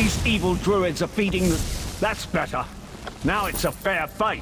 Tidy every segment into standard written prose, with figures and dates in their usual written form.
These evil druids are feeding the... That's better. Now it's a fair fight.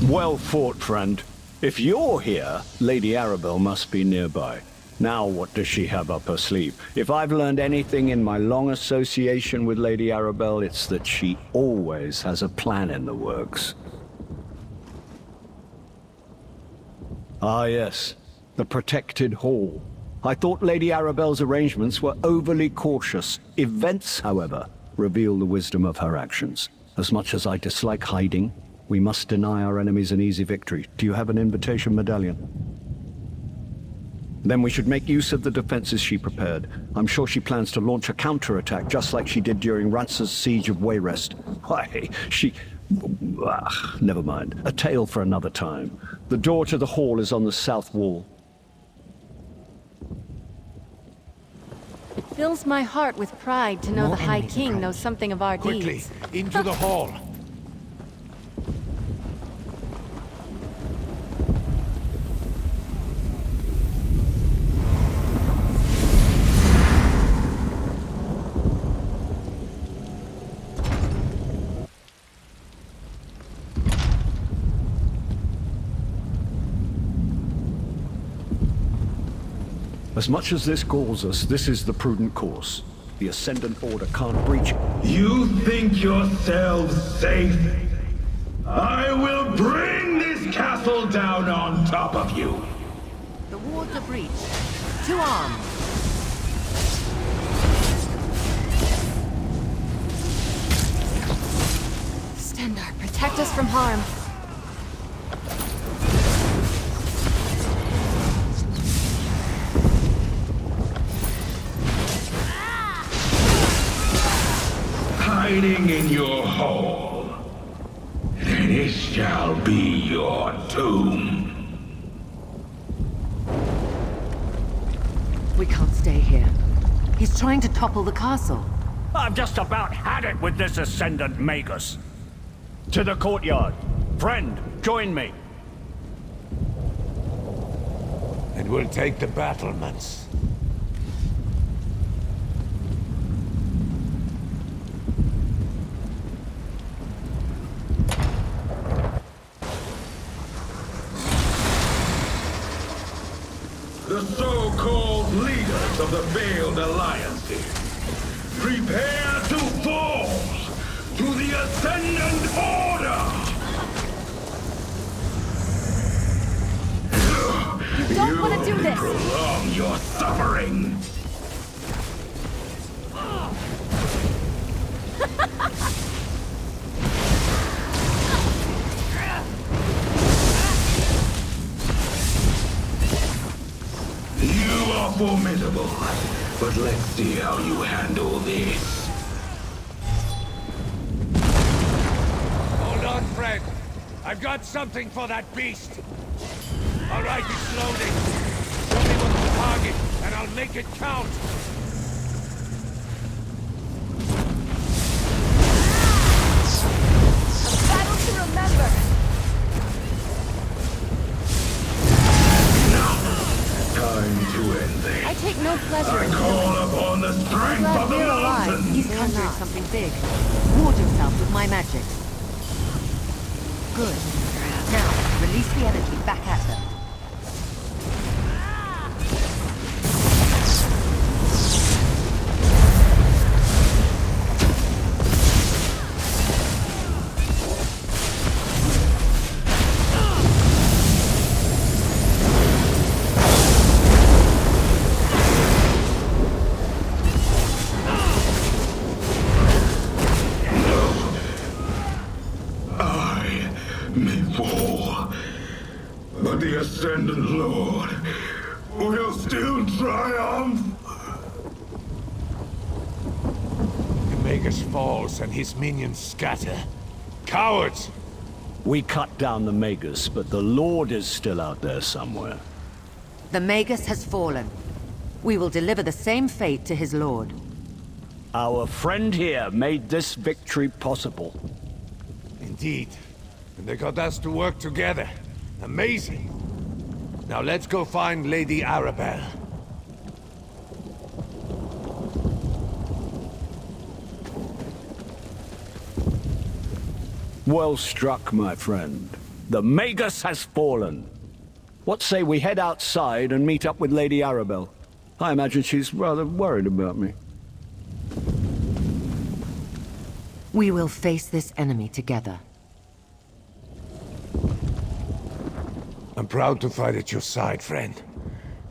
Well fought, friend. If you're here, Lady Arabelle must be nearby. Now what does she have up her sleeve? If I've learned anything in my long association with Lady Arabelle, it's that she always has a plan in the works. Ah yes, the protected hall. I thought Lady Arabelle's arrangements were overly cautious. Events, however, reveal the wisdom of her actions. As much as I dislike hiding, we must deny our enemies an easy victory. Do you have an invitation medallion? Then we should make use of the defenses she prepared. I'm sure she plans to launch a counterattack, just like she did during Rance's siege of Wayrest. Why, she... never mind. A tale for another time. The door to the hall is on the south wall. It fills my heart with pride to know the High King knows something of our deeds. Quickly, into the hall. As much as this galls us, this is the prudent course. The Ascendant Order can't breach... You think yourselves safe? I will bring this castle down on top of you! The wards are breached. To arms! Stendarr, protect us from harm. Hiding in your hole. This shall be your tomb. We can't stay here. He's trying to topple the castle. I've just about had it with this Ascendant Magus. To the courtyard. Friend, join me. And we'll take the battlements. The so-called leaders of the Veiled Alliances, prepare to fall to the Ascendant Order! You don't want to do this! Prolong your suffering! You are formidable, but let's see how you handle this. Hold on, friend. I've got something for that beast. All right, it's loading. Show me what's the target, and I'll make it count. A battle to remember! Time to end this. I take no pleasure I in call upon the strength of the we're alive. mountain. He's conjuring something big. Ward yourself with my magic. Good. Now, release the energy back at them. But the Ascendant Lord will still triumph. The Magus falls and his minions scatter. Cowards! We cut down the Magus, but the Lord is still out there somewhere. The Magus has fallen. We will deliver the same fate to his lord. Our friend here made this victory possible. Indeed. And they got us to work together. Amazing. Now let's go find Lady Arabelle. Well struck, my friend. The Magus has fallen. What say we head outside and meet up with Lady Arabelle? I imagine she's rather worried about me. We will face this enemy together. I'm proud to fight at your side, friend.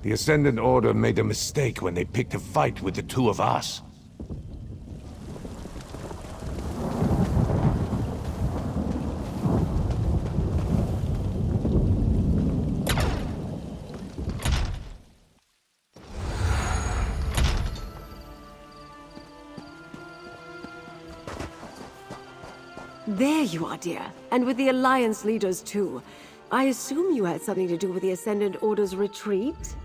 The Ascendant Order made a mistake when they picked a fight with the two of us. There you are, dear. And with the Alliance leaders, too. I assume you had something to do with the Ascendant Order's retreat?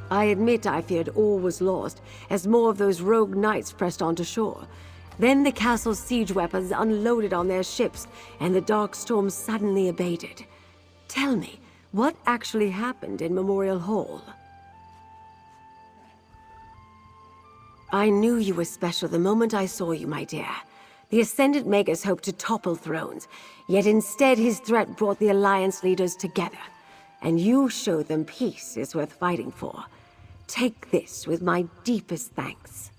I admit I feared all was lost, as more of those rogue knights pressed onto shore. Then the castle's siege weapons unloaded on their ships, and the dark storm suddenly abated. Tell me, what actually happened in Memorial Hall? I knew you were special the moment I saw you, my dear. The Ascendant Magus hoped to topple thrones, yet instead his threat brought the Alliance leaders together. And you showed them peace is worth fighting for. Take this with my deepest thanks.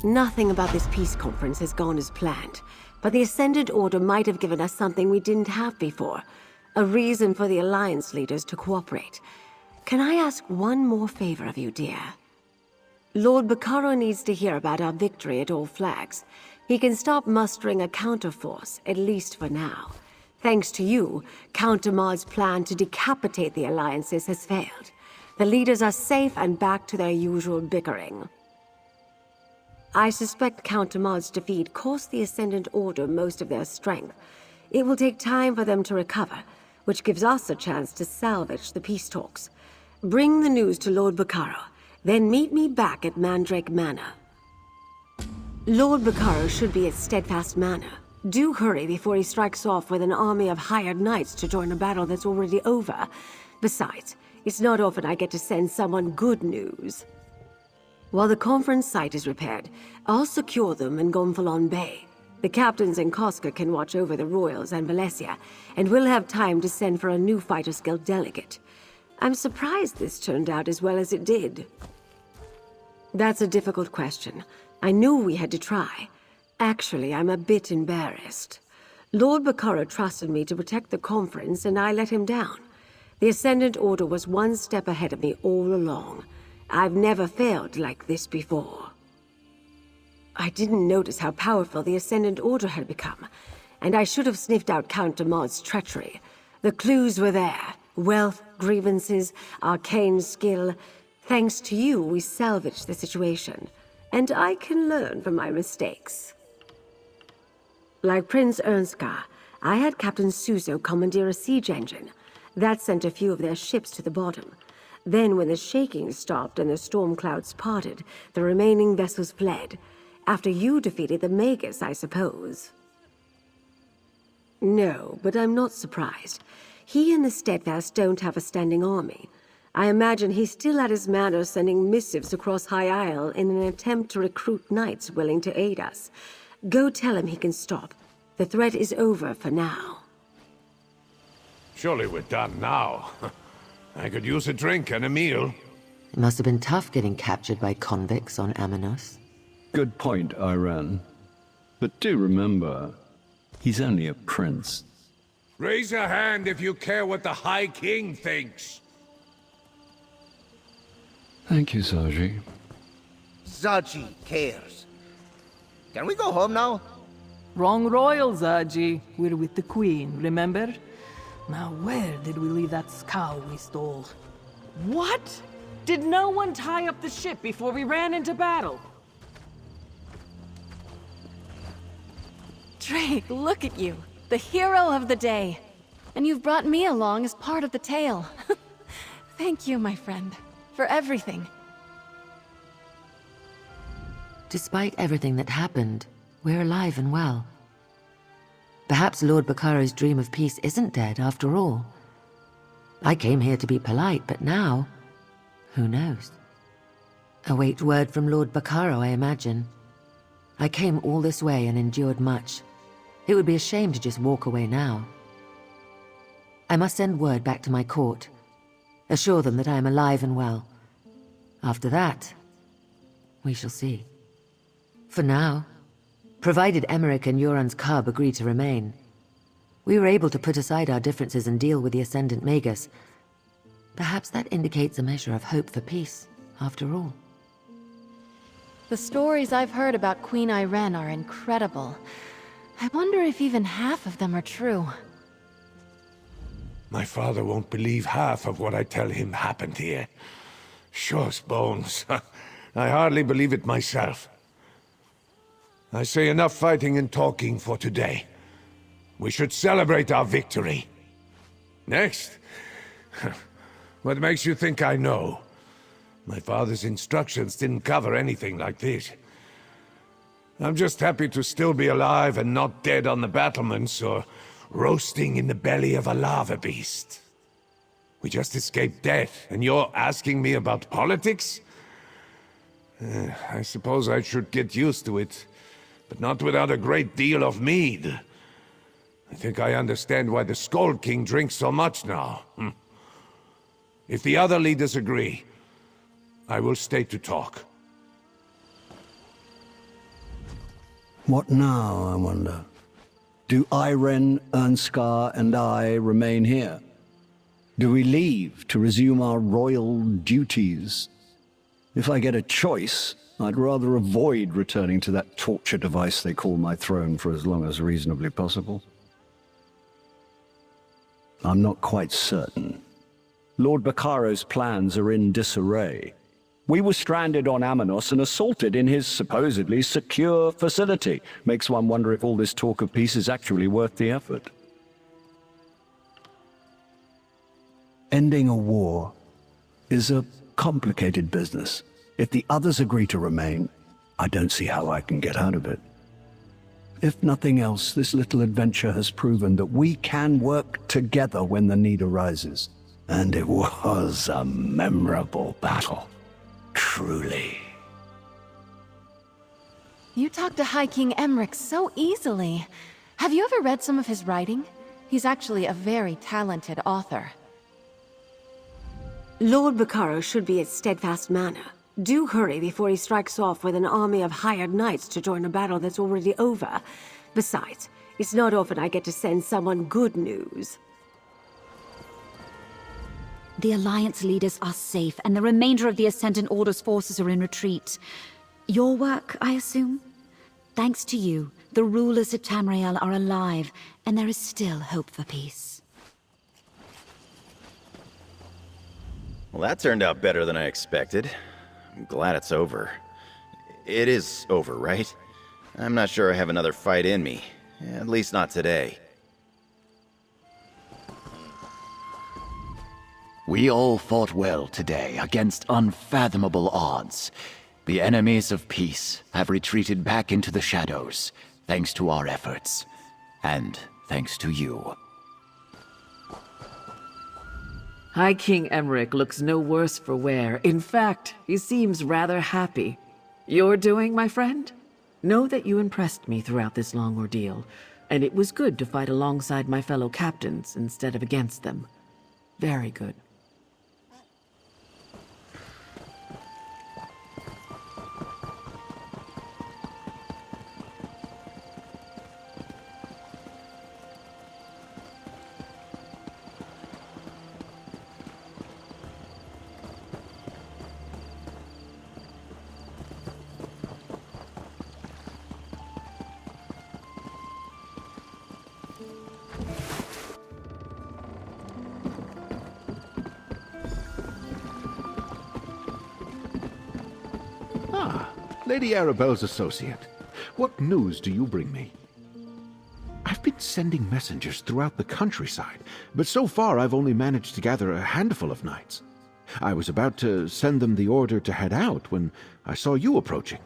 Nothing about this peace conference has gone as planned, but the Ascendant Order might have given us something we didn't have before. A reason for the Alliance leaders to cooperate. Can I ask one more favor of you, dear? Lord Bacaro needs to hear about our victory at All Flags. He can stop mustering a counterforce, at least for now. Thanks to you, Count Demard's plan to decapitate the alliances has failed. The leaders are safe and back to their usual bickering. I suspect Count Demard's defeat cost the Ascendant Order most of their strength. It will take time for them to recover, which gives us a chance to salvage the peace talks. Bring the news to Lord Bacaro. Then meet me back at Mandrake Manor. Lord Bacaro should be at Steadfast Manor. Do hurry before he strikes off with an army of hired knights to join a battle that's already over. Besides, it's not often I get to send someone good news. While the conference site is repaired, I'll secure them in Gonfalon Bay. The captains in Koska can watch over the Royals and Valencia, and we'll have time to send for a new Fighters Guild delegate. I'm surprised this turned out as well as it did. That's a difficult question. I knew we had to try. Actually, I'm a bit embarrassed. Lord Bacaro trusted me to protect the conference, and I let him down. The Ascendant Order was one step ahead of me all along. I've never failed like this before. I didn't notice how powerful the Ascendant Order had become, and I should have sniffed out Count Demard's treachery. The clues were there. Wealth, grievances, arcane skill. Thanks to you, we salvaged the situation. And I can learn from my mistakes. Like Prince Ernskar, I had Captain Suzo commandeer a siege engine. That sent a few of their ships to the bottom. Then when the shaking stopped and the storm clouds parted, the remaining vessels fled. After you defeated the Magus, I suppose. No, but I'm not surprised. He and the Steadfast don't have a standing army. I imagine he's still at his manor sending missives across High Isle in an attempt to recruit knights willing to aid us. Go tell him he can stop. The threat is over for now. Surely we're done now. I could use a drink and a meal. It must have been tough getting captured by convicts on Amanos. Good point, Iran. But do remember, he's only a prince. Raise a hand if you care what the High King thinks. Thank you, Saji. Zaji cares. Can we go home now? Wrong royal, Zaji. We're with the Queen, remember? Now where did we leave that scow we stole? What? Did no one tie up the ship before we ran into battle? Drake, look at you. The hero of the day. And you've brought me along as part of the tale. Thank you, my friend, for everything. Despite everything that happened, we're alive and well. Perhaps Lord Baccaro's dream of peace isn't dead after all. I came here to be polite, but now, who knows? Await word from Lord Baccaro, I imagine. I came all this way and endured much. It would be a shame to just walk away now. I must send word back to my court. Assure them that I am alive and well. After that, we shall see. For now, provided Emmerich and Euron's cub agree to remain, we were able to put aside our differences and deal with the Ascendant Magus. Perhaps that indicates a measure of hope for peace, after all. The stories I've heard about Queen Irene are incredible. I wonder if even half of them are true. My father won't believe half of what I tell him happened here. Sure as bones. I hardly believe it myself. I say enough fighting and talking for today. We should celebrate our victory. Next? What makes you think I know? My father's instructions didn't cover anything like this. I'm just happy to still be alive and not dead on the battlements or roasting in the belly of a lava beast. We just escaped death, and you're asking me about politics? I suppose I should get used to it, but not without a great deal of mead. I think I understand why the Skull King drinks so much now. If the other leaders agree, I will stay to talk. What now, I wonder? Do Irene, Ernskar, and I remain here? Do we leave to resume our royal duties? If I get a choice, I'd rather avoid returning to that torture device they call my throne for as long as reasonably possible. I'm not quite certain. Lord Baccaro's plans are in disarray. We were stranded on Amanos and assaulted in his supposedly secure facility. Makes one wonder if all this talk of peace is actually worth the effort. Ending a war is a complicated business. If the others agree to remain, I don't see how I can get out of it. If nothing else, this little adventure has proven that we can work together when the need arises. And it was a memorable battle. Truly. You talk to High King Emmerich so easily. Have you ever read some of his writing? He's actually a very talented author. Lord Baccaro should be at Steadfast Manor. Do hurry before he strikes off with an army of hired knights to join a battle that's already over. Besides, it's not often I get to send someone good news. The Alliance leaders are safe, and the remainder of the Ascendant Order's forces are in retreat. Your work, I assume? Thanks to you, the rulers of Tamriel are alive, and there is still hope for peace. Well, that turned out better than I expected. I'm glad it's over. It is over, right? I'm not sure I have another fight in me. At least not today. We all fought well today against unfathomable odds. The enemies of peace have retreated back into the shadows, thanks to our efforts. And thanks to you. High King Emmerich looks no worse for wear. In fact, he seems rather happy. You're doing, my friend? Know that you impressed me throughout this long ordeal, and it was good to fight alongside my fellow captains instead of against them. Very good. Lady Arabelle's associate. What news do you bring me? I've been sending messengers throughout the countryside, but so far I've only managed to gather a handful of knights. I was about to send them the order to head out when I saw you approaching.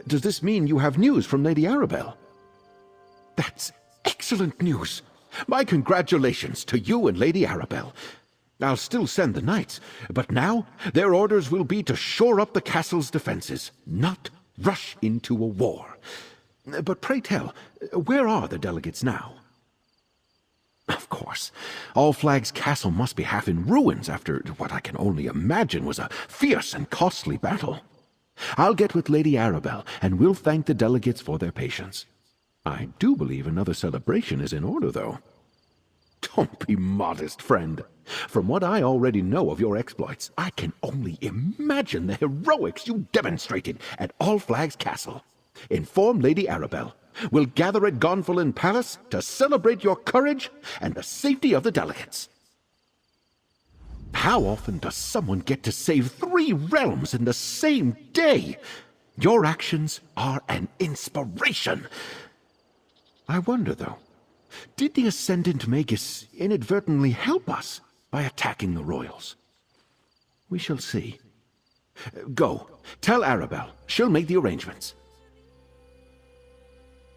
Does this mean you have news from Lady Arabelle? That's excellent news. My congratulations to you and Lady Arabelle. I'll still send the knights, but now their orders will be to shore up the castle's defenses, not rush into a war. But pray tell, where are the delegates now? Of course, All Flags Castle must be half in ruins after what I can only imagine was a fierce and costly battle. I'll get with Lady Arabelle, and we'll thank the delegates for their patience. I do believe another celebration is in order, though. Don't be modest, friend. From what I already know of your exploits, I can only imagine the heroics you demonstrated at All Flags Castle. Inform Lady Arabelle. We'll gather at Gonfalon Palace to celebrate your courage and the safety of the delegates. How often does someone get to save 3 realms in the same day? Your actions are an inspiration. I wonder, though, did the Ascendant Magus inadvertently help us by attacking the royals? We shall see. Go, tell Arabelle. She'll make the arrangements.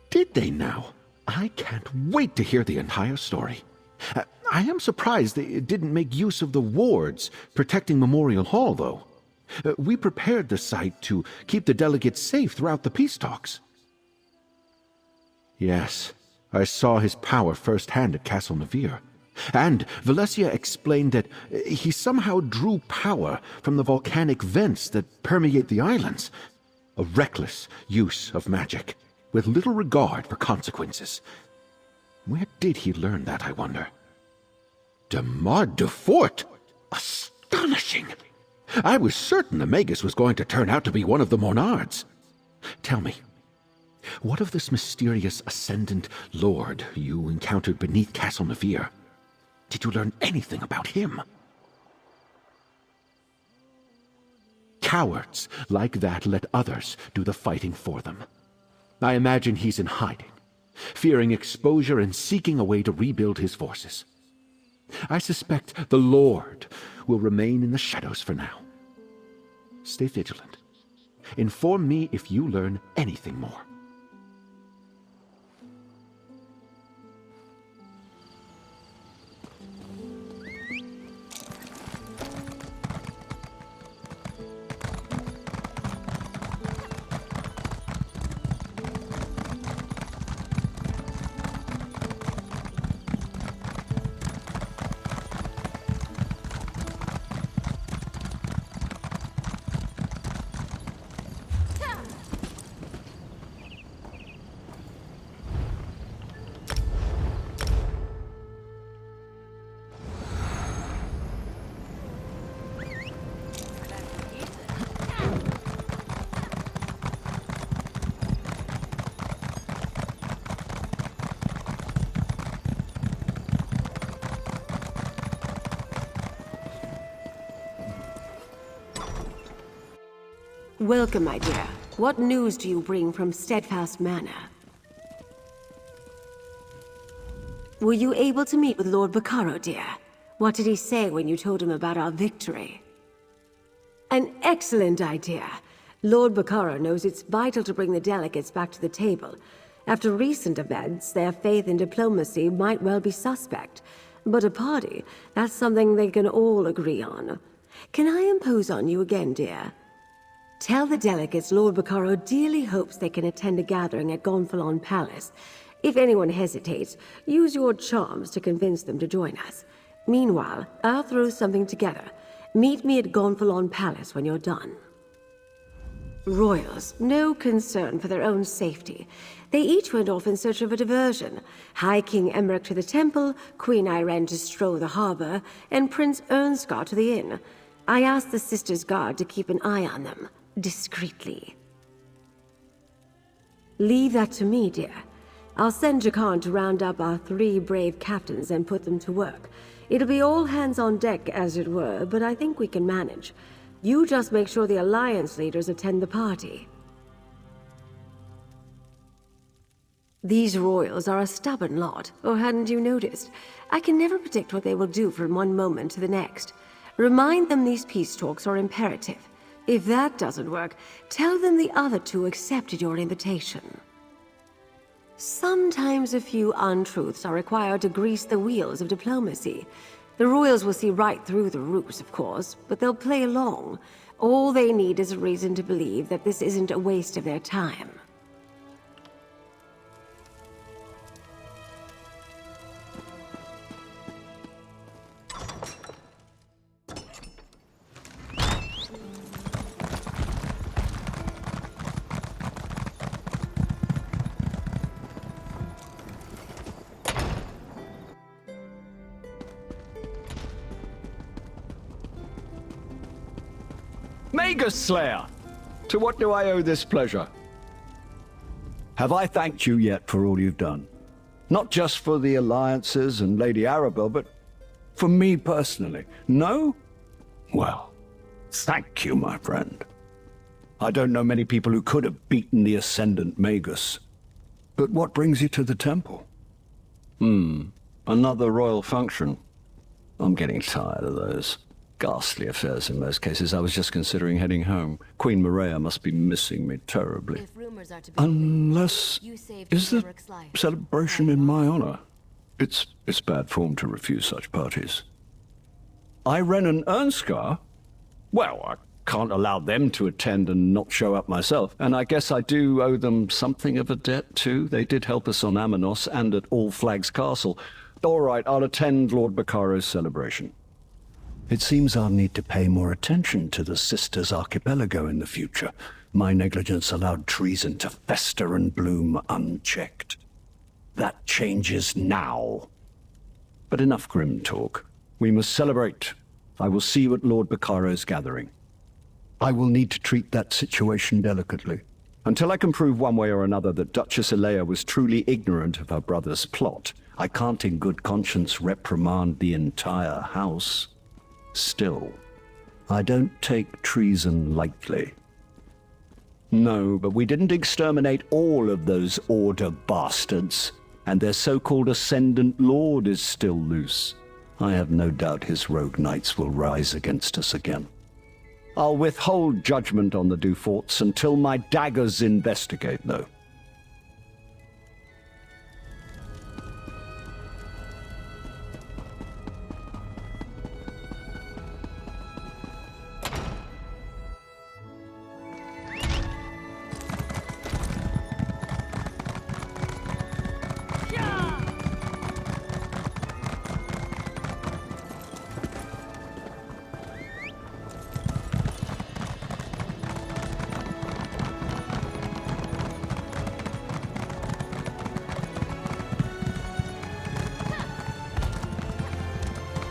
Did they now? I can't wait to hear the entire story. I am surprised they didn't make use of the wards protecting Memorial Hall, though. We prepared the site to keep the delegates safe throughout the peace talks. Yes, I saw his power firsthand at Castle Navir. And Valencia explained that he somehow drew power from the volcanic vents that permeate the islands. A reckless use of magic, with little regard for consequences. Where did he learn that, I wonder? De Mard de Fort? Astonishing! I was certain the Magus was going to turn out to be one of the Monards. Tell me, what of this mysterious Ascendant Lord you encountered beneath Castle Navir? Did you learn anything about him? Cowards like that let others do the fighting for them. I imagine he's in hiding, fearing exposure and seeking a way to rebuild his forces. I suspect the Lord will remain in the shadows for now. Stay vigilant. Inform me if you learn anything more. Welcome, my dear. What news do you bring from Steadfast Manor? Were you able to meet with Lord Baccaro, dear? What did he say when you told him about our victory? An excellent idea. Lord Baccaro knows it's vital to bring the delegates back to the table. After recent events, their faith in diplomacy might well be suspect. But a party, that's something they can all agree on. Can I impose on you again, dear? Tell the delegates Lord Baccaro dearly hopes they can attend a gathering at Gonfalon Palace. If anyone hesitates, use your charms to convince them to join us. Meanwhile, I'll throw something together. Meet me at Gonfalon Palace when you're done. Royals, no concern for their own safety. They each went off in search of a diversion. High King Emmerich to the temple, Queen Irene to stroll the harbor, and Prince Ernscar to the inn. I asked the Sisters' Guard to keep an eye on them. Discreetly. Leave that to me, dear. I'll send Jakan to round up our 3 brave captains and put them to work. It'll be all hands on deck, as it were, but I think we can manage. You just make sure the Alliance leaders attend the party. These royals are a stubborn lot, or hadn't you noticed? I can never predict what they will do from one moment to the next. Remind them these peace talks are imperative. If that doesn't work, tell them the other two accepted your invitation. Sometimes a few untruths are required to grease the wheels of diplomacy. The royals will see right through the ruse, of course, but they'll play along. All they need is a reason to believe that this isn't a waste of their time. Magus Slayer! To what do I owe this pleasure? Have I thanked you yet for all you've done? Not just for the alliances and Lady Arabelle, but for me personally. No? Well, thank you, my friend. I don't know many people who could have beaten the Ascendant Magus. But what brings you to the temple? Another royal function. I'm getting tired of those. Ghastly affairs in most cases. I was just considering heading home. Queen Maria must be missing me terribly. If rumors are to be Unless... you saved Is the Ulrich's life. celebration in my honor? It's bad form to refuse such parties. Irene and Ernskar? Well, I can't allow them to attend and not show up myself. And I guess I do owe them something of a debt, too. They did help us on Amanos and at All Flags Castle. All right, I'll attend Lord Baccaro's celebration. It seems I'll need to pay more attention to the Sisters Archipelago in the future. My negligence allowed treason to fester and bloom unchecked. That changes now. But enough grim talk. We must celebrate. I will see you at Lord Baccaro's gathering. I will need to treat that situation delicately. Until I can prove one way or another that Duchess Elea was truly ignorant of her brother's plot, I can't in good conscience reprimand the entire house. Still, I don't take treason lightly. No, but we didn't exterminate all of those Order bastards, and their so-called Ascendant Lord is still loose. I have no doubt his rogue knights will rise against us again. I'll withhold judgment on the Duforts until my daggers investigate, though.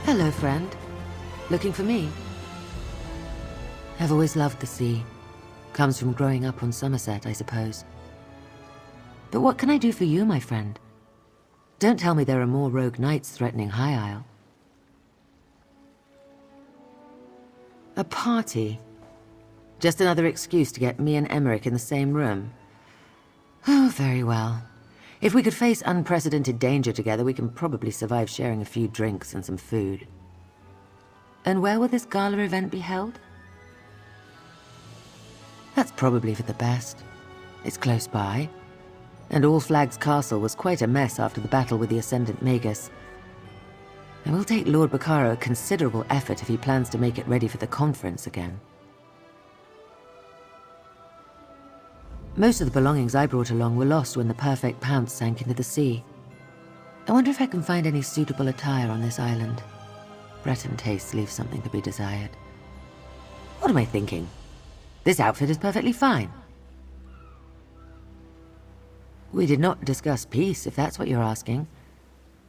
Hello, friend. Looking for me? I've always loved the sea. Comes from growing up on Somerset, I suppose. But what can I do for you, my friend? Don't tell me there are more rogue knights threatening High Isle. A party? Just another excuse to get me and Emmerich in the same room? Oh, very well. If we could face unprecedented danger together, we can probably survive sharing a few drinks and some food. And where will this gala event be held? That's probably for the best. It's close by. And All Flags Castle was quite a mess after the battle with the Ascendant Magus. It will take Lord Baccaro a considerable effort if he plans to make it ready for the conference again. Most of the belongings I brought along were lost when the Perfect Pounce sank into the sea. I wonder if I can find any suitable attire on this island. Breton tastes leave something to be desired. What am I thinking? This outfit is perfectly fine. We did not discuss peace, if that's what you're asking.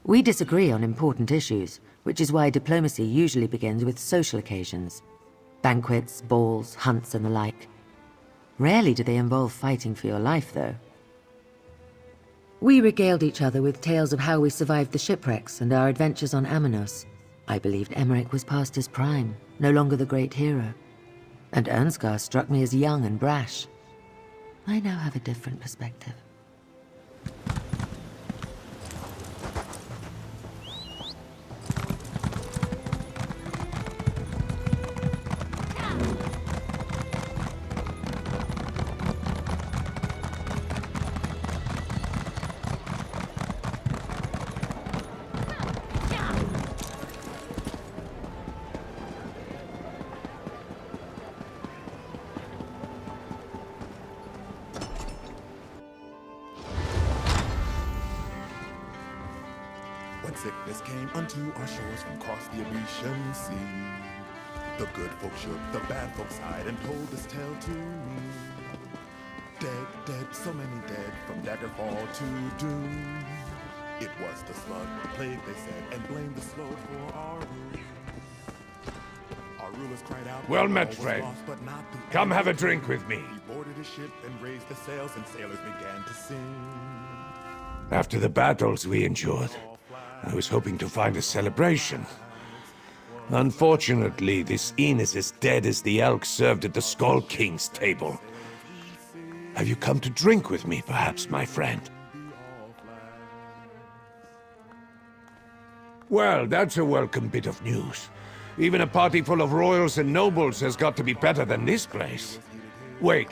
We disagree on important issues, which is why diplomacy usually begins with social occasions. Banquets, balls, hunts, and the like. Rarely do they involve fighting for your life, though. We regaled each other with tales of how we survived the shipwrecks and our adventures on Amanos. I believed Emmerich was past his prime, no longer the great hero. And Ernskar struck me as young and brash. I now have a different perspective. When sickness came unto our shores from across the Abetian sea, the good folk shook, the bad folks sighed, and told this tale to me. Dead, dead, so many dead, from Daggerfall to Doom. It was the slug plague, they said, and blamed the slow for our ruin. Our rulers cried out, well met, all was friend. lost, but not the Come end. have a drink with me. He boarded his ship and raised the sails, and sailors began to sing. After the battles we endured, I was hoping to find a celebration. Unfortunately, this inn is as dead as the elk served at the Skull King's table. Have you come to drink with me, perhaps, my friend? Well, that's a welcome bit of news. Even a party full of royals and nobles has got to be better than this place. Wait,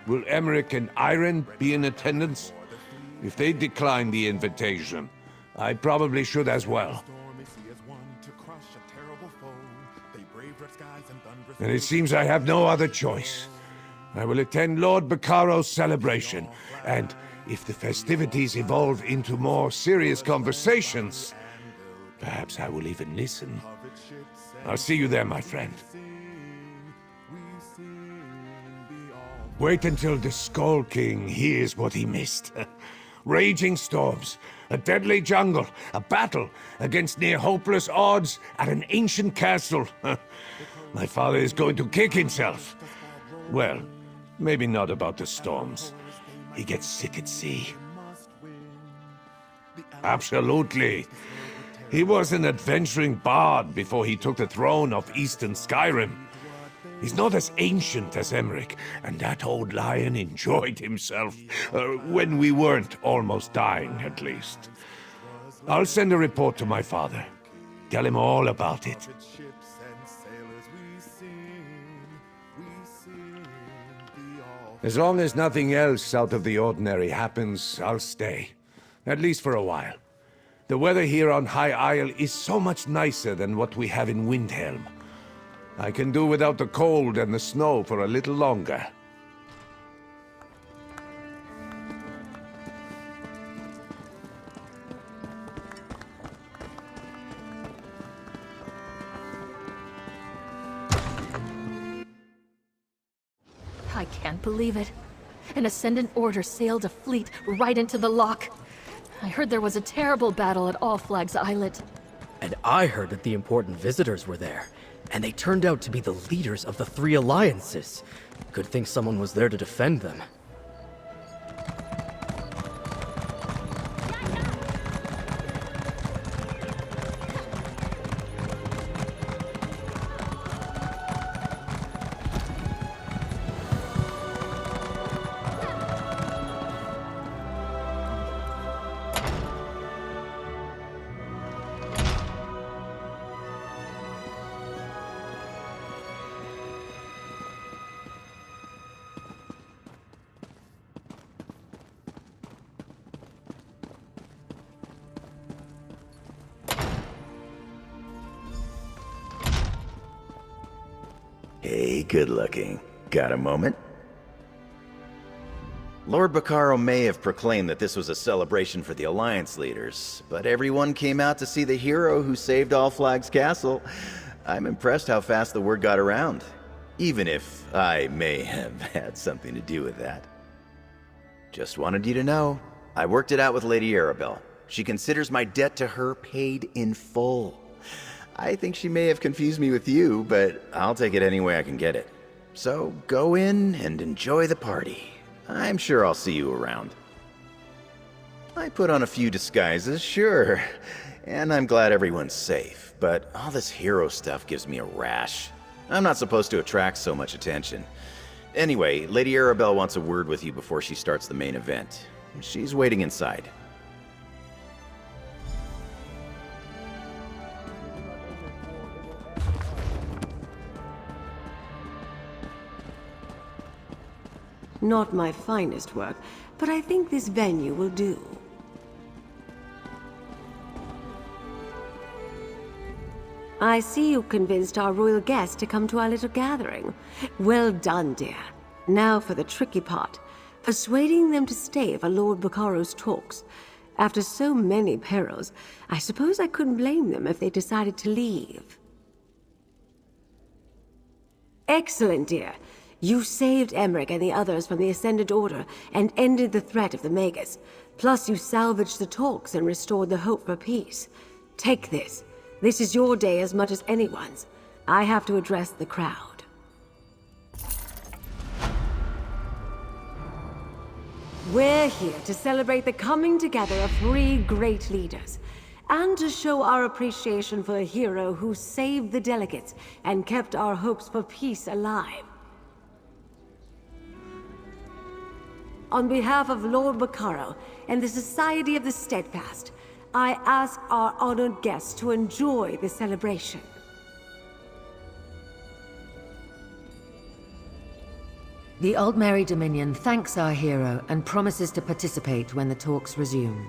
will Emmerich and Iron be in attendance? If they decline the invitation, I probably should as well. And it seems I have no other choice. I will attend Lord Baccaro's celebration, and if the festivities evolve into more serious conversations, perhaps I will even listen. I'll see you there, my friend. Wait until the Skull King hears what he missed. Raging storms, a deadly jungle, a battle against near hopeless odds at an ancient castle. My father is going to kick himself. Well, maybe not about the storms. He gets sick at sea. Absolutely. He was an adventuring bard before he took the throne of Eastern Skyrim. He's not as ancient as Emmerich, and that old lion enjoyed himself. When we weren't almost dying, at least. I'll send a report to my father. Tell him all about it. As long as nothing else out of the ordinary happens, I'll stay. At least for a while. The weather here on High Isle is so much nicer than what we have in Windhelm. I can do without the cold and the snow for a little longer. I can't believe it. An Ascendant Order sailed a fleet right into the lock. I heard there was a terrible battle at All Flags Islet. And I heard that the important visitors were there, and they turned out to be the leaders of the three alliances. Good thing someone was there to defend them. Hey, good looking. Got a moment? Lord Baccaro may have proclaimed that this was a celebration for the Alliance leaders, but everyone came out to see the hero who saved All Flags Castle. I'm impressed how fast the word got around, even if I may have had something to do with that. Just wanted you to know, I worked it out with Lady Arabelle. She considers my debt to her paid in full. I think she may have confused me with you, but I'll take it any way I can get it. So go in and enjoy the party. I'm sure I'll see you around. I put on a few disguises, sure, and I'm glad everyone's safe, but all this hero stuff gives me a rash. I'm not supposed to attract so much attention. Anyway, Lady Arabelle wants a word with you before she starts the main event. She's waiting inside. Not my finest work, but I think this venue will do. I see you convinced our royal guests to come to our little gathering. Well done, dear. Now for the tricky part. Persuading them to stay for Lord Baccaro's talks. After so many perils, I suppose I couldn't blame them if they decided to leave. Excellent, dear. You saved Emmerich and the others from the Ascendant Order and ended the threat of the Magus. Plus, you salvaged the talks and restored the hope for peace. Take this. This is your day as much as anyone's. I have to address the crowd. We're here to celebrate the coming together of 3 great leaders, and to show our appreciation for the hero who saved the delegates and kept our hopes for peace alive. On behalf of Lord Bacaro and the Society of the Steadfast, I ask our honored guests to enjoy the celebration. The Aldmeri Dominion thanks our hero and promises to participate when the talks resume.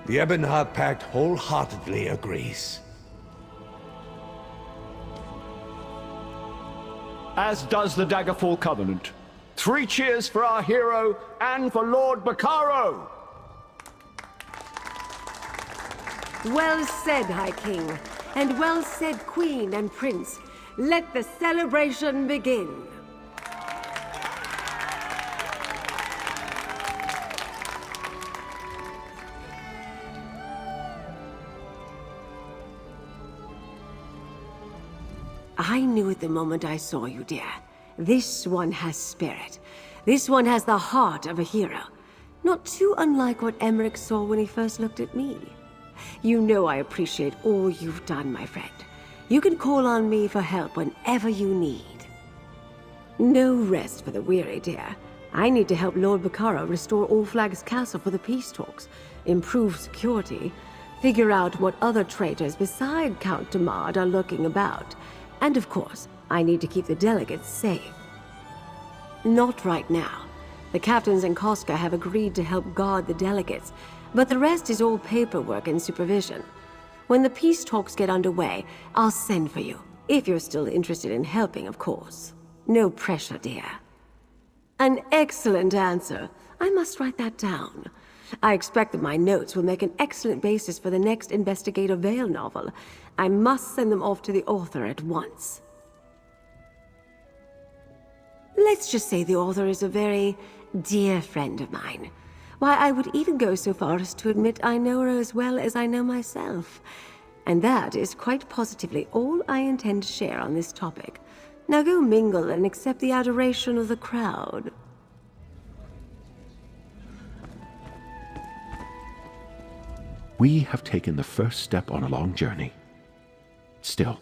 The Ebonheart Pact wholeheartedly agrees. As does the Daggerfall Covenant. 3 cheers for our hero and for Lord Bacaro! Well said, High King, and well said, Queen and Prince. Let the celebration begin. I knew at the moment I saw you, dear. This one has spirit. This one has the heart of a hero. Not too unlike what Emmerich saw when he first looked at me. You know I appreciate all you've done, my friend. You can call on me for help whenever you need. No rest for the weary, dear. I need to help Lord Bacaro restore All Flags Castle for the peace talks, improve security, figure out what other traitors beside Count Damard are lurking about, and of course, I need to keep the delegates safe. Not right now. The captains and Koska have agreed to help guard the delegates, but the rest is all paperwork and supervision. When the peace talks get underway, I'll send for you. If you're still interested in helping, of course. No pressure, dear. An excellent answer. I must write that down. I expect that my notes will make an excellent basis for the next Investigator Vale novel. I must send them off to the author at once. Let's just say the author is a very dear friend of mine. Why, I would even go so far as to admit I know her as well as I know myself. And that is quite positively all I intend to share on this topic. Now go mingle and accept the adoration of the crowd. We have taken the first step on a long journey. Still,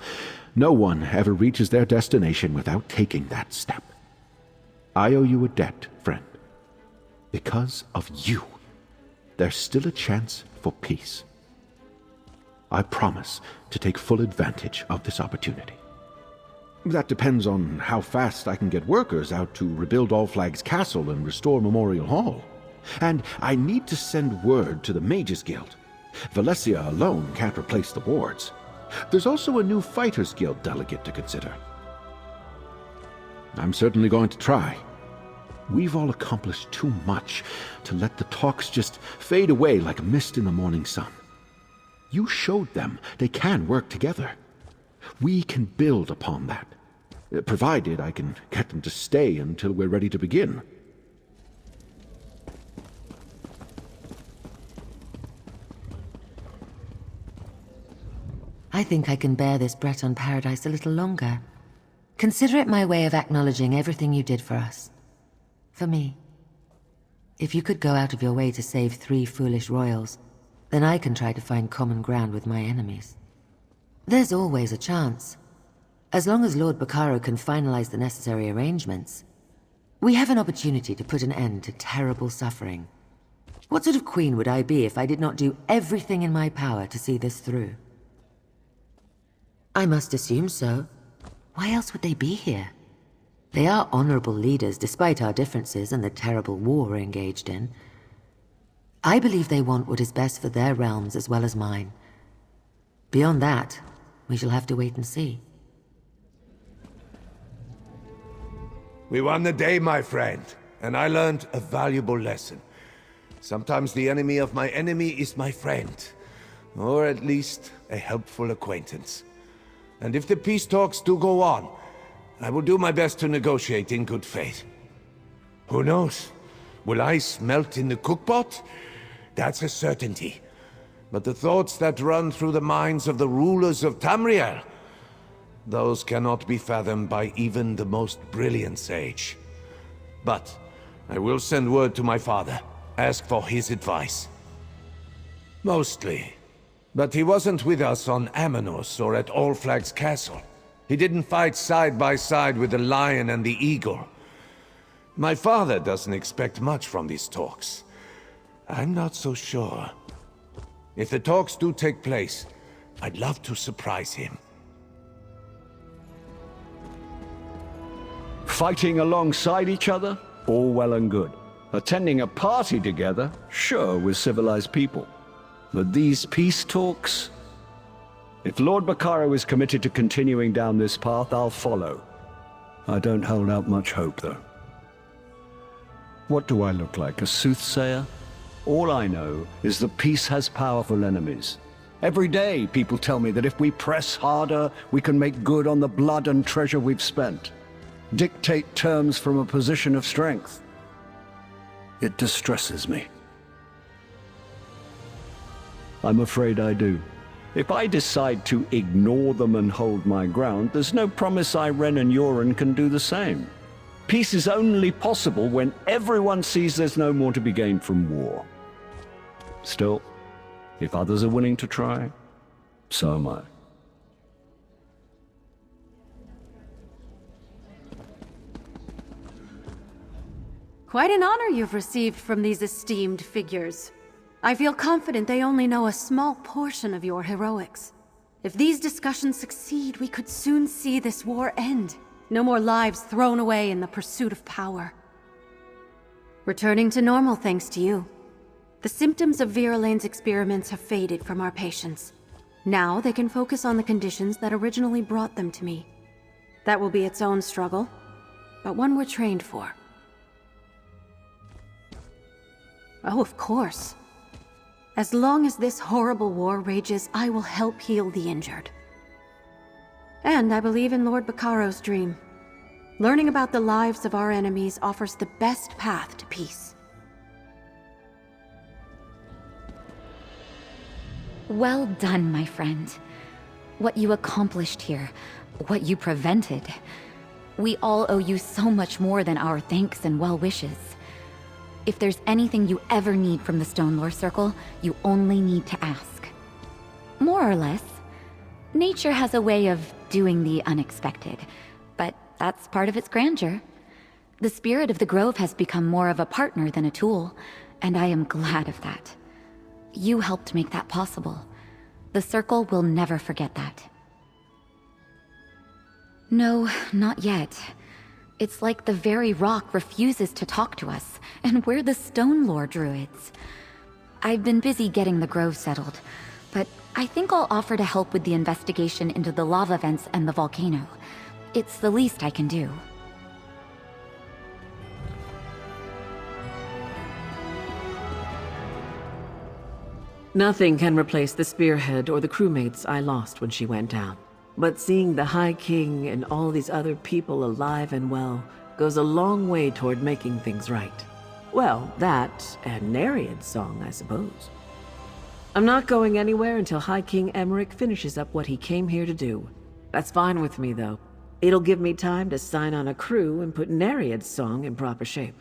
no one ever reaches their destination without taking that step. I owe you a debt, friend. Because of you, there's still a chance for peace. I promise to take full advantage of this opportunity. That depends on how fast I can get workers out to rebuild All Flags Castle and restore Memorial Hall. And I need to send word to the Mages Guild. Valencia alone can't replace the wards. There's also a new Fighters Guild delegate to consider. I'm certainly going to try. We've all accomplished too much to let the talks just fade away like a mist in the morning sun. You showed them they can work together. We can build upon that, provided I can get them to stay until we're ready to begin. I think I can bear this Breton paradise a little longer. Consider it my way of acknowledging everything you did for us. For me. If you could go out of your way to save 3 foolish royals, then I can try to find common ground with my enemies. There's always a chance. As long as Lord Bacaro can finalize the necessary arrangements, we have an opportunity to put an end to terrible suffering. What sort of queen would I be if I did not do everything in my power to see this through? I must assume so. Why else would they be here? They are honorable leaders despite our differences and the terrible war we're engaged in. I believe they want what is best for their realms as well as mine. Beyond that, we shall have to wait and see. We won the day, my friend. and I learned a valuable lesson. Sometimes the enemy of my enemy is my friend, or at least a helpful acquaintance. And if the peace talks do go on, I will do my best to negotiate in good faith. Who knows? Will ice melt in the cookpot? That's a certainty. But the thoughts that run through the minds of the rulers of Tamriel, those cannot be fathomed by even the most brilliant sage. But I will send word to my father, ask for his advice. Mostly. But he wasn't with us on Amanos or at All Flags Castle. He didn't fight side by side with the lion and the eagle. My father doesn't expect much from these talks. I'm not so sure. If the talks do take place, I'd love to surprise him. Fighting alongside each other? All well and good. Attending a party together? Sure, with civilized people. But these peace talks? If Lord Bacaro is committed to continuing down this path, I'll follow. I don't hold out much hope, though. What do I look like, a soothsayer? All I know is that peace has powerful enemies. Every day, people tell me that if we press harder, we can make good on the blood and treasure we've spent. Dictate terms from a position of strength. It distresses me. I'm afraid I do. If I decide to ignore them and hold my ground, there's no promise Irene and Yoren can do the same. Peace is only possible when everyone sees there's no more to be gained from war. Still, if others are willing to try, so am I. Quite an honor you've received from these esteemed figures. I feel confident they only know a small portion of your heroics. If these discussions succeed, we could soon see this war end. No more lives thrown away in the pursuit of power. Returning to normal thanks to you. The symptoms of Viralane's experiments have faded from our patients. Now they can focus on the conditions that originally brought them to me. That will be its own struggle, but one we're trained for. Oh, of course. As long as this horrible war rages, I will help heal the injured. And I believe in Lord Bacaro's dream. Learning about the lives of our enemies offers the best path to peace. Well done, my friend. What you accomplished here, what you prevented. We all owe you so much more than our thanks and well wishes. If there's anything you ever need from the Stonelore Circle, you only need to ask. More or less. Nature has a way of doing the unexpected, but that's part of its grandeur. The spirit of the Grove has become more of a partner than a tool, and I am glad of that. You helped make that possible. The Circle will never forget that. No, not yet. It's like the very rock refuses to talk to us, and we're the Stonelore druids. I've been busy getting the Grove settled, but I think I'll offer to help with the investigation into the lava vents and the volcano. It's the least I can do. Nothing can replace the spearhead or the crewmates I lost when she went down. But seeing the High King and all these other people alive and well goes a long way toward making things right. Well, that and Nereid's song, I suppose. I'm not going anywhere until High King Emmerich finishes up what he came here to do. That's fine with me, though. It'll give me time to sign on a crew and put Nereid's song in proper shape.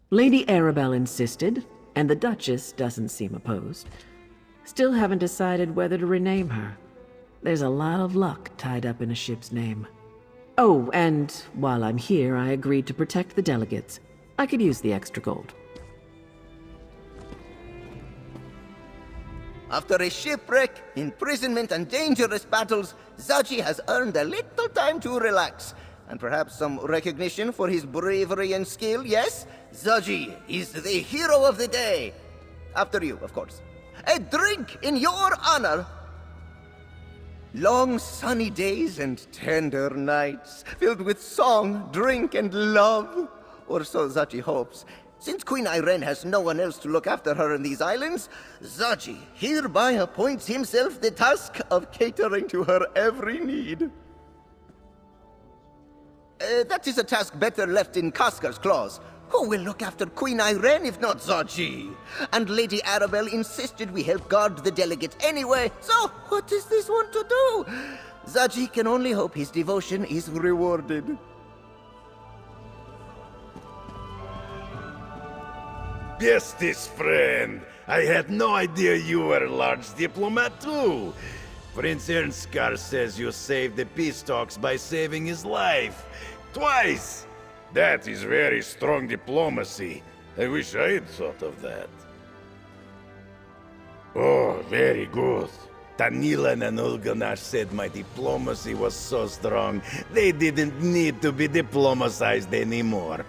Lady Arabelle insisted, and the Duchess doesn't seem opposed. Still haven't decided whether to rename her. There's a lot of luck tied up in a ship's name. Oh, and while I'm here, I agreed to protect the delegates. I could use the extra gold. After a shipwreck, imprisonment, and dangerous battles, Zaji has earned a little time to relax. And perhaps some recognition for his bravery and skill, yes? Zaji is the hero of the day. After you, of course. A drink in your honor. Long sunny days and tender nights, filled with song, drink, and love. or so Zachi hopes. Since Queen Irene has no one else to look after her in these islands, Zachi hereby appoints himself the task of catering to her every need. That is a task better left in Cascar's claws. Who will look after Queen Irene if not Zachi? And Lady Arabelle insisted we help guard the delegate anyway, so what does this want to do? Zachi can only hope his devotion is rewarded. Bestest friend, I had no idea you were a large diplomat too. Prince Ernskar says you saved the peace talks by saving his life. Twice! That is very strong diplomacy. I wish I had thought of that. Oh, very good. Tanilan and Ulganar said my diplomacy was so strong, they didn't need to be diplomatized anymore.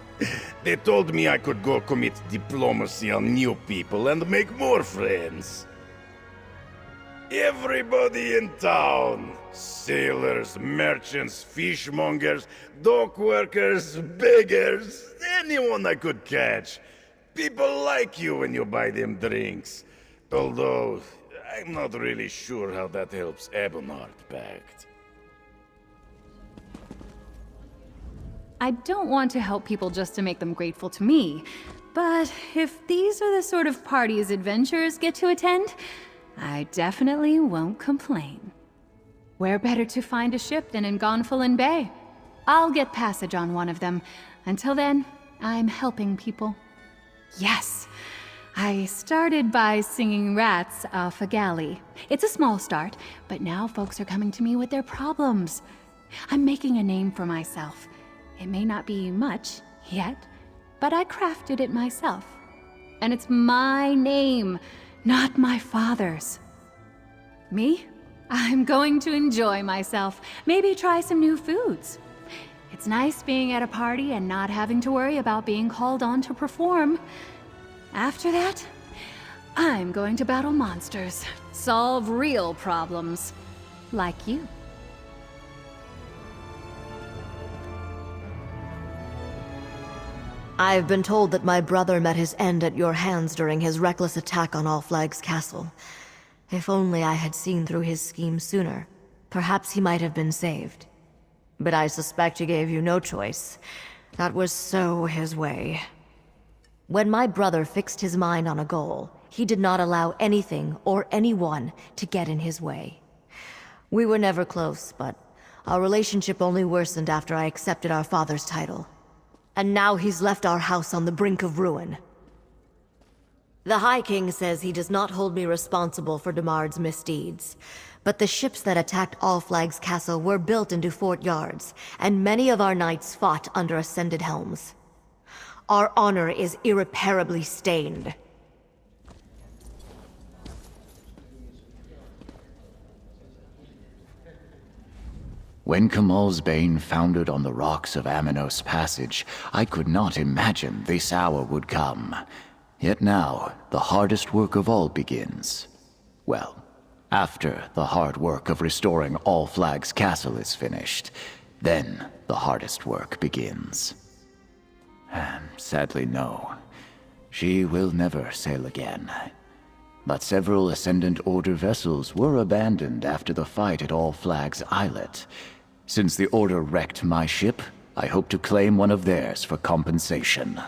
They told me I could go commit diplomacy on new people and make more friends. Everybody in town, sailors, merchants, fishmongers, dock workers, beggars, anyone I could catch. People like you when you buy them drinks. Although, I'm not really sure how that helps Ebonheart Pact. I don't want to help people just to make them grateful to me, but if these are the sort of parties adventurers get to attend, I definitely won't complain. Where better to find a ship than in Gonfalon Bay? I'll get passage on one of them. Until then, I'm helping people. Yes, I started by singing rats off a galley. It's a small start, but now folks are coming to me with their problems. I'm making a name for myself. It may not be much yet, but I crafted it myself. And it's my name, not my father's. Me? I'm going to enjoy myself. Maybe try some new foods. It's nice being at a party and not having to worry about being called on to perform. After that, I'm going to battle monsters, solve real problems, like you. I've been told that my brother met his end at your hands during his reckless attack on All Flags Castle. If only I had seen through his scheme sooner, perhaps he might have been saved. But I suspect he gave you no choice. That was so his way. When my brother fixed his mind on a goal, he did not allow anything or anyone to get in his way. We were never close, but our relationship only worsened after I accepted our father's title. And now he's left our house on the brink of ruin. The High King says he does not hold me responsible for Demard's misdeeds, but the ships that attacked All Flags Castle were built into fort yards, and many of our knights fought under ascended helms. Our honor is irreparably stained. When Kamal's Bane foundered on the rocks of Aminos Passage, I could not imagine this hour would come. Yet now, the hardest work of all begins. Well, after the hard work of restoring All Flags Castle is finished, then the hardest work begins. Sadly, no. She will never sail again. But several Ascendant Order vessels were abandoned after the fight at All Flags Islet. Since the Order wrecked my ship, I hope to claim one of theirs for compensation.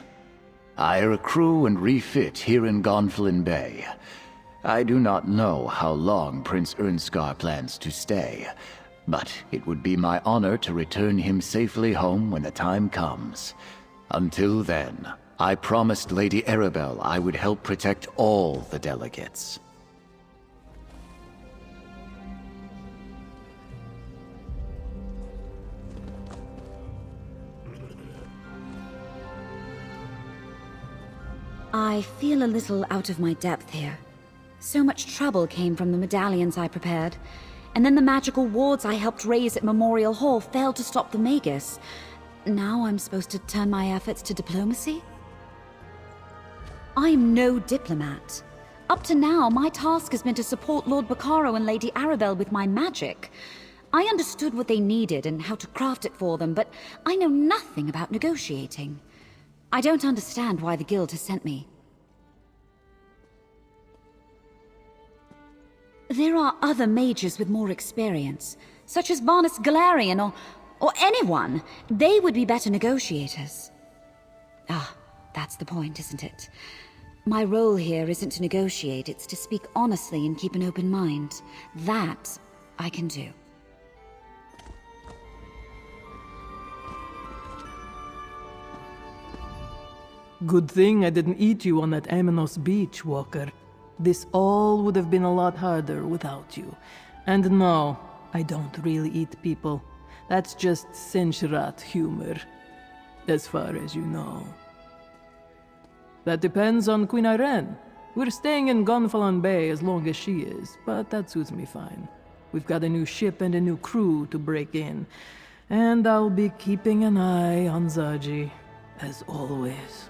Hire a crew and refit here in Gonfalon Bay. I do not know how long Prince Ernskar plans to stay, but it would be my honor to return him safely home when the time comes. Until then, I promised Lady Arabelle I would help protect all the delegates. I feel a little out of my depth here. So much trouble came from the medallions I prepared, and then the magical wards I helped raise at Memorial Hall failed to stop the Magus. Now I'm supposed to turn my efforts to diplomacy? I'm no diplomat. Up to now, my task has been to support Lord Bacaro and Lady Arabelle with my magic. I understood what they needed and how to craft it for them, but I know nothing about negotiating. I don't understand why the Guild has sent me. There are other mages with more experience, such as Barnes Galarian or anyone. They would be better negotiators. Ah, that's the point, isn't it? My role here isn't to negotiate, it's to speak honestly and keep an open mind. That I can do. Good thing I didn't eat you on that Aminos beach, Walker. This all would have been a lot harder without you. And no, I don't really eat people. That's just Sinshrat humor. As far as you know. That depends on Queen Irene. We're staying in Gonfalon Bay as long as she is, but that suits me fine. We've got a new ship and a new crew to break in. And I'll be keeping an eye on Zaji, as always.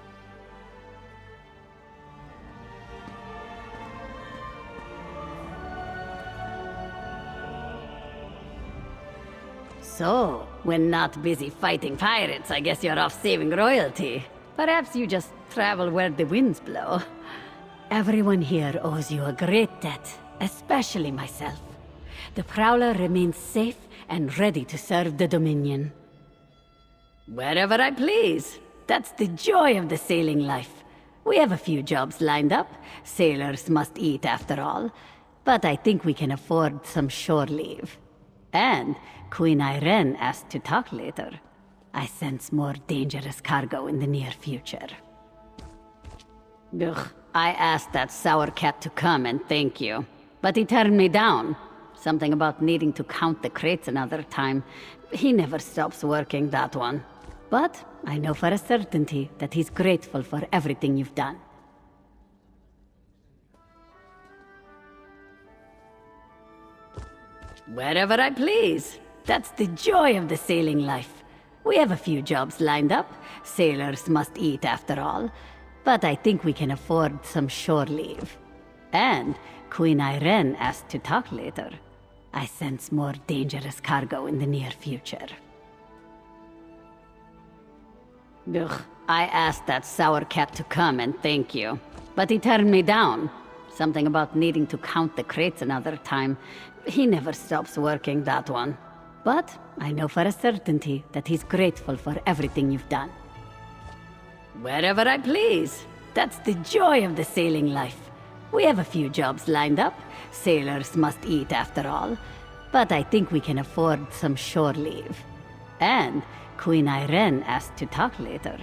So, when not busy fighting pirates, I guess you're off saving royalty. Perhaps you just travel where the winds blow. Everyone here owes you a great debt, especially myself. The Prowler remains safe and ready to serve the Dominion. Wherever I please. That's the joy of the sailing life. We have a few jobs lined up. Sailors must eat after all. But I think we can afford some shore leave. And Queen Irene asked to talk later. I sense more dangerous cargo in the near future. Ugh, I asked that sour cat to come and thank you. But he turned me down. Something about needing to count the crates another time. He never stops working, that one. But I know for a certainty that he's grateful for everything you've done. Wherever I please. That's the joy of the sailing life. We have a few jobs lined up. Sailors must eat after all. But I think we can afford some shore leave. And Queen Irene asked to talk later. I sense more dangerous cargo in the near future. Ugh, I asked that sour cat to come and thank you. But he turned me down. Something about needing to count the crates another time. He never stops working, that one. But I know for a certainty that he's grateful for everything you've done. Wherever I please. That's the joy of the sailing life. We have a few jobs lined up. Sailors must eat after all. But I think we can afford some shore leave. And Queen Irene asked to talk later.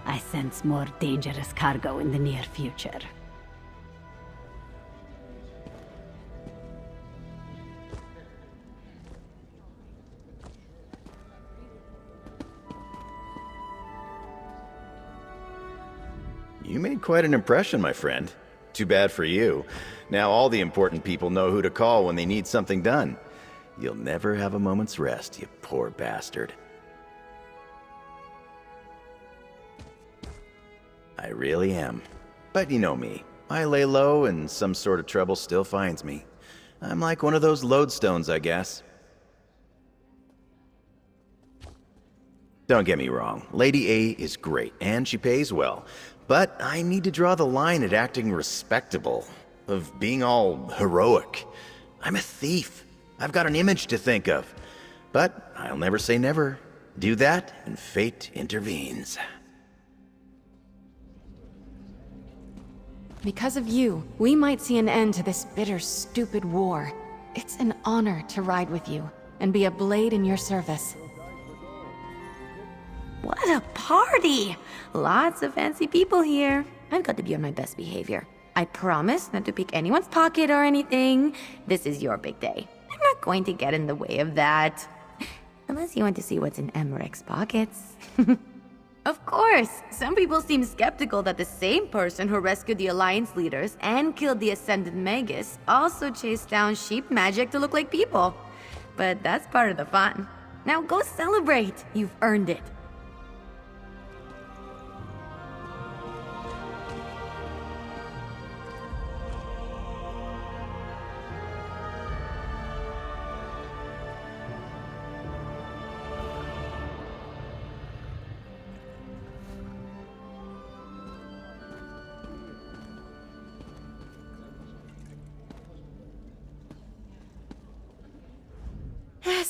I sense more dangerous cargo in the near future. You made quite an impression, my friend. Too bad for you. Now all the important people know who to call when they need something done. You'll never have a moment's rest, you poor bastard. I really am. But you know me. I lay low and some sort of trouble still finds me. I'm like one of those lodestones, I guess. Don't get me wrong. Lady A is great, and she pays well. But I need to draw the line at acting respectable, of being all heroic. I'm a thief. I've got an image to think of. But I'll never say never. Do that, and fate intervenes. Because of you, we might see an end to this bitter, stupid war. It's an honor to ride with you, and be a blade in your service. What a party! Lots of fancy people here. I've got to be on my best behavior. I promise not to pick anyone's pocket or anything. This is your big day. I'm not going to get in the way of that. Unless you want to see what's in Emmerich's pockets. Of course! Some people seem skeptical that the same person who rescued the Alliance leaders and killed the Ascended Magus also chased down sheep magic to look like people. But that's part of the fun. Now go celebrate! You've earned it.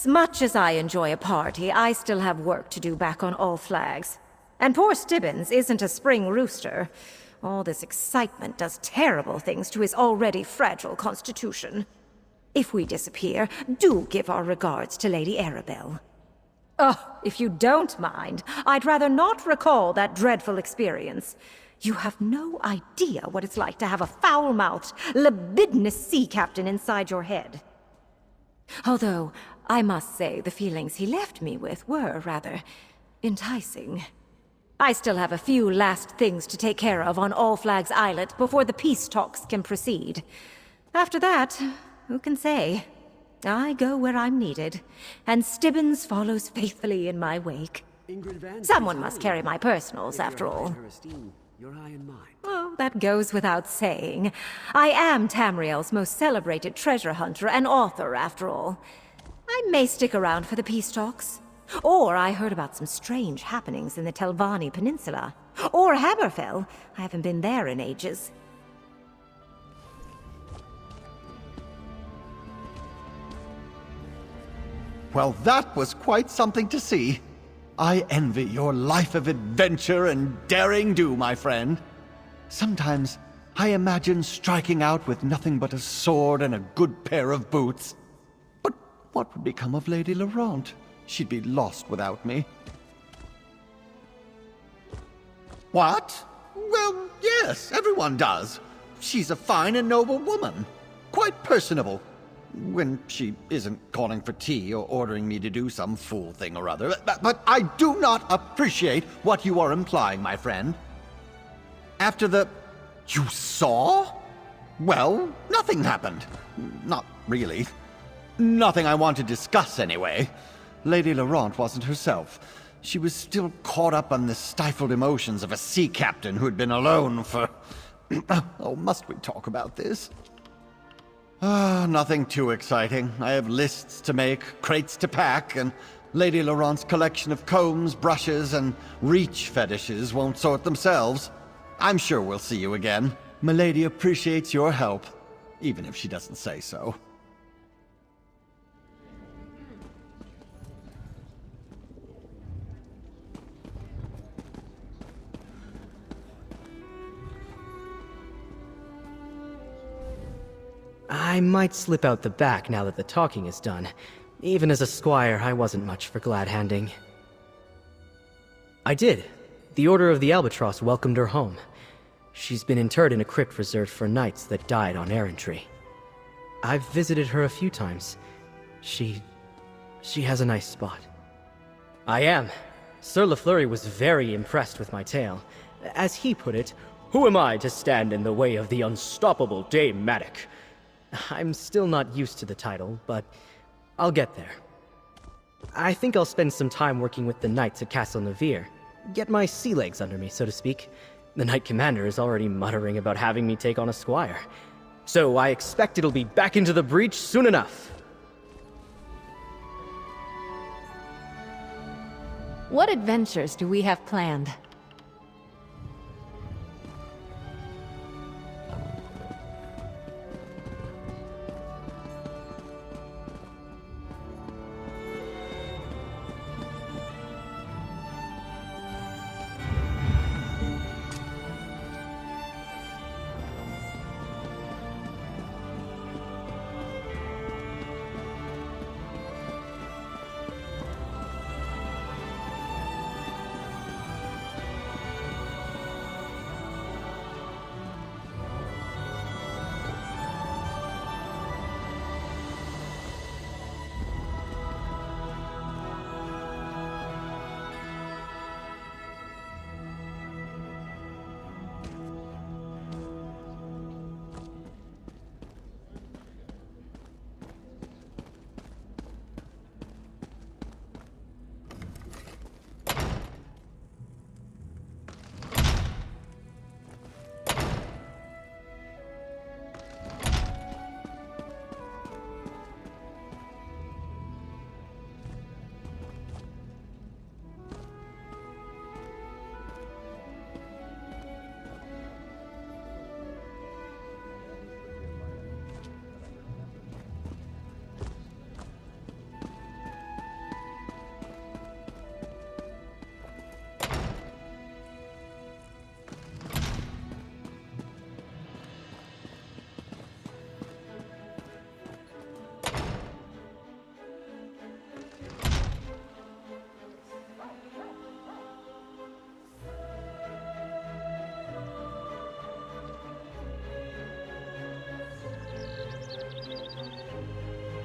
As much as I enjoy a party, I still have work to do back on All Flags. And poor Stibbins isn't a spring rooster. All this excitement does terrible things to his already fragile constitution. If we disappear, do give our regards to Lady Arabelle. Oh, if you don't mind, I'd rather not recall that dreadful experience. You have no idea what it's like to have a foul-mouthed, libidinous sea captain inside your head. Although, I must say the feelings he left me with were rather enticing. I still have a few last things to take care of on All Flags Islet before the peace talks can proceed. After that, who can say? I go where I'm needed, and Stibbins follows faithfully in my wake. Someone must carry my personals, after all. Oh, that goes without saying. I am Tamriel's most celebrated treasure hunter and author, after all. I may stick around for the peace talks. Or I heard about some strange happenings in the Telvanni Peninsula. Or Hammerfell. I haven't been there in ages. Well, that was quite something to see. I envy your life of adventure and daring do, my friend. Sometimes I imagine striking out with nothing but a sword and a good pair of boots. But what would become of Lady Laurent? She'd be lost without me. What? Well, yes, everyone does. She's a fine and noble woman. Quite personable. When she isn't calling for tea or ordering me to do some fool thing or other. But I do not appreciate what you are implying, my friend. After the... You saw? Well, nothing happened. Not really. Nothing I want to discuss, anyway. Lady Laurent wasn't herself. She was still caught up on the stifled emotions of a sea captain who'd been alone for... Oh, must we talk about this? Nothing too exciting. I have lists to make, crates to pack, and Lady Laurent's collection of combs, brushes, and reach fetishes won't sort themselves. I'm sure we'll see you again. Milady appreciates your help, even if she doesn't say so. I might slip out the back now that the talking is done. Even as a squire, I wasn't much for glad-handing. I did. The Order of the Albatross welcomed her home. She's been interred in a crypt reserved for knights that died on errantry. I've visited her a few times. She has a nice spot. I am. Sir LaFleury was very impressed with my tale. As he put it, who am I to stand in the way of the unstoppable Dame Maddock? I'm still not used to the title, but I'll get there. I think I'll spend some time working with the knights at Castle Navir. Get my sea legs under me, so to speak. The Knight Commander is already muttering about having me take on a squire. So I expect it'll be back into the breach soon enough. What adventures do we have planned?